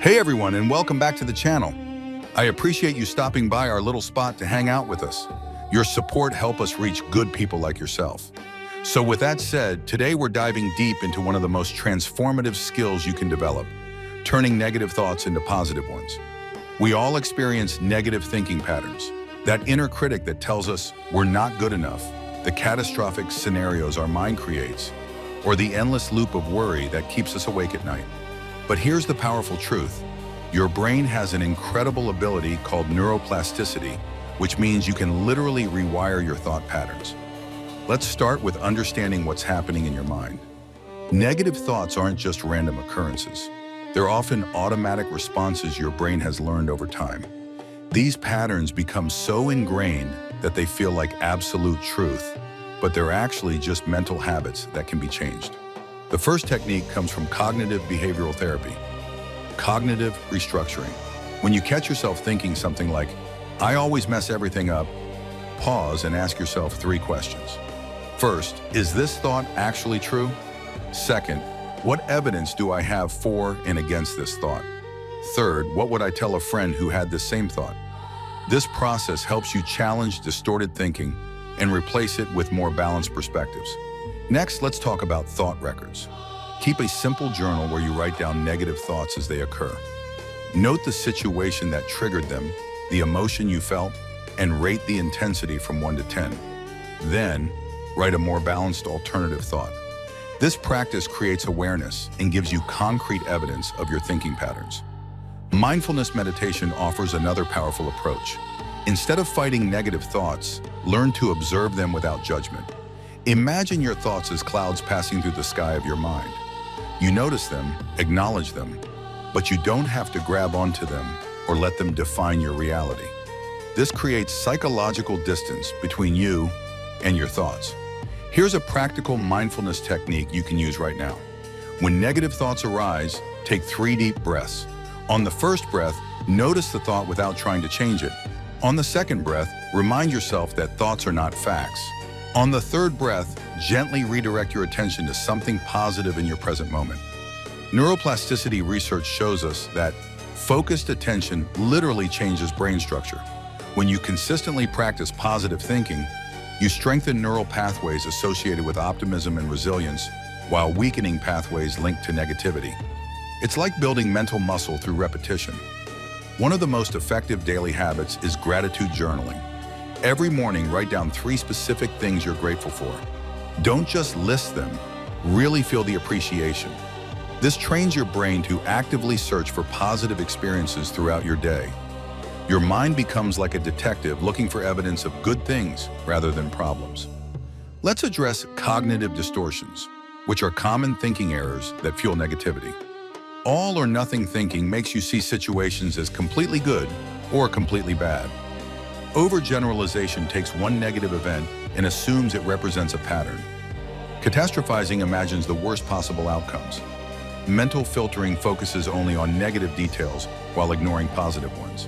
Hey everyone, and welcome back to the channel. I appreciate you stopping by our little spot to hang out with us. Your support helps us reach good people like yourself. So with that said, today we're diving deep into one of the most transformative skills you can develop, turning negative thoughts into positive ones. We all experience negative thinking patterns, that inner critic that tells us we're not good enough, the catastrophic scenarios our mind creates, or the endless loop of worry that keeps us awake at night. But here's the powerful truth. Your brain has an incredible ability called neuroplasticity, which means you can literally rewire your thought patterns. Let's start with understanding what's happening in your mind. Negative thoughts aren't just random occurrences. They're often automatic responses your brain has learned over time. These patterns become so ingrained that they feel like absolute truth, but they're actually just mental habits that can be changed. The first technique comes from cognitive behavioral therapy, cognitive restructuring. When you catch yourself thinking something like, "I always mess everything up," pause and ask yourself 3 questions. First, is this thought actually true? Second, what evidence do I have for and against this thought? Third, what would I tell a friend who had this same thought? This process helps you challenge distorted thinking and replace it with more balanced perspectives. Next, let's talk about thought records. Keep a simple journal where you write down negative thoughts as they occur. Note the situation that triggered them, the emotion you felt, and rate the intensity from 1 to 10. Then, write a more balanced alternative thought. This practice creates awareness and gives you concrete evidence of your thinking patterns. Mindfulness meditation offers another powerful approach. Instead of fighting negative thoughts, learn to observe them without judgment. Imagine your thoughts as clouds passing through the sky of your mind. You notice them, acknowledge them, but you don't have to grab onto them or let them define your reality. This creates psychological distance between you and your thoughts. Here's a practical mindfulness technique you can use right now. When negative thoughts arise, take 3 deep breaths. On the first breath, notice the thought without trying to change it. On the second breath, remind yourself that thoughts are not facts. On the third breath, gently redirect your attention to something positive in your present moment. Neuroplasticity research shows us that focused attention literally changes brain structure. When you consistently practice positive thinking, you strengthen neural pathways associated with optimism and resilience while weakening pathways linked to negativity. It's like building mental muscle through repetition. One of the most effective daily habits is gratitude journaling. Every morning, write down 3 specific things you're grateful for. Don't just list them, really feel the appreciation. This trains your brain to actively search for positive experiences throughout your day. Your mind becomes like a detective looking for evidence of good things rather than problems. Let's address cognitive distortions, which are common thinking errors that fuel negativity. All or nothing thinking makes you see situations as completely good or completely bad. Overgeneralization takes one negative event and assumes it represents a pattern. Catastrophizing imagines the worst possible outcomes. Mental filtering focuses only on negative details while ignoring positive ones.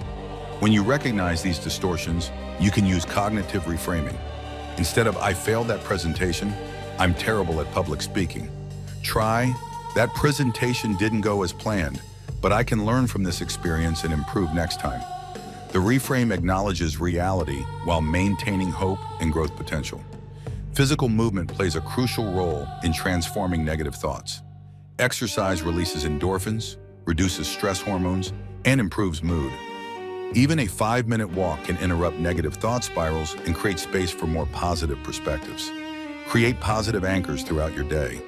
When you recognize these distortions, you can use cognitive reframing. Instead of "I failed that presentation," "I'm terrible at public speaking." Try, "That presentation didn't go as planned, but I can learn from this experience and improve next time." The reframe acknowledges reality while maintaining hope and growth potential. Physical movement plays a crucial role in transforming negative thoughts. Exercise releases endorphins, reduces stress hormones, and improves mood. Even a 5-minute walk can interrupt negative thought spirals and create space for more positive perspectives. Create positive anchors throughout your day.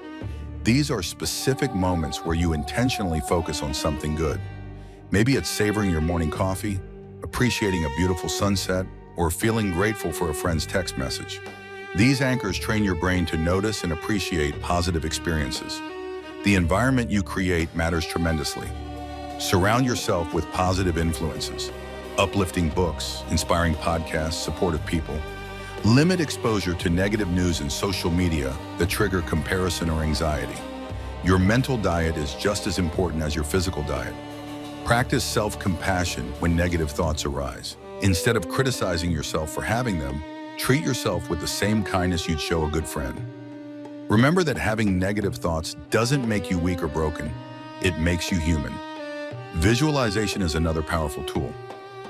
These are specific moments where you intentionally focus on something good. Maybe it's savoring your morning coffee, appreciating a beautiful sunset, or feeling grateful for a friend's text message. These anchors train your brain to notice and appreciate positive experiences. The environment you create matters tremendously. Surround yourself with positive influences, uplifting books, inspiring podcasts, supportive people. Limit exposure to negative news and social media that trigger comparison or anxiety. Your mental diet is just as important as your physical diet. Practice self-compassion when negative thoughts arise. Instead of criticizing yourself for having them, treat yourself with the same kindness you'd show a good friend. Remember that having negative thoughts doesn't make you weak or broken. It makes you human. Visualization is another powerful tool.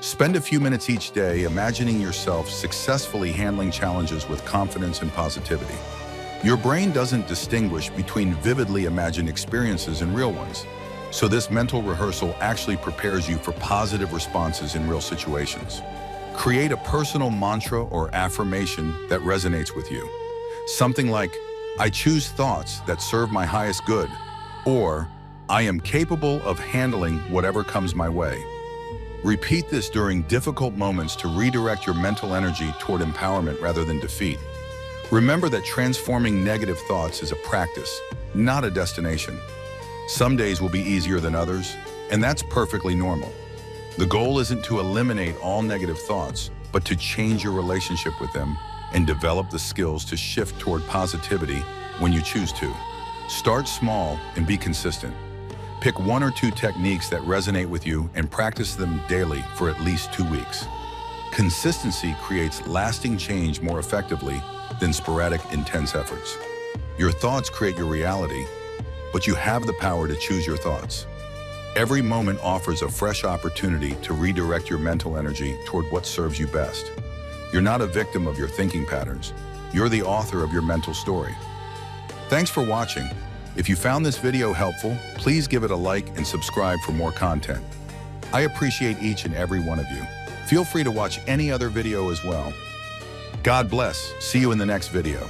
Spend a few minutes each day imagining yourself successfully handling challenges with confidence and positivity. Your brain doesn't distinguish between vividly imagined experiences and real ones, so this mental rehearsal actually prepares you for positive responses in real situations. Create a personal mantra or affirmation that resonates with you. Something like, "I choose thoughts that serve my highest good," or "I am capable of handling whatever comes my way." Repeat this during difficult moments to redirect your mental energy toward empowerment rather than defeat. Remember that transforming negative thoughts is a practice, not a destination. Some days will be easier than others, and that's perfectly normal. The goal isn't to eliminate all negative thoughts, but to change your relationship with them and develop the skills to shift toward positivity when you choose to. Start small and be consistent. Pick 1 or 2 techniques that resonate with you and practice them daily for at least 2 weeks. Consistency creates lasting change more effectively than sporadic, intense efforts. Your thoughts create your reality, but you have the power to choose your thoughts. Every moment offers a fresh opportunity to redirect your mental energy toward what serves you best. You're not a victim of your thinking patterns. You're the author of your mental story. Thanks for watching. If you found this video helpful, please give it a like and subscribe for more content. I appreciate each and every one of you. Feel free to watch any other video as well. God bless. See you in the next video.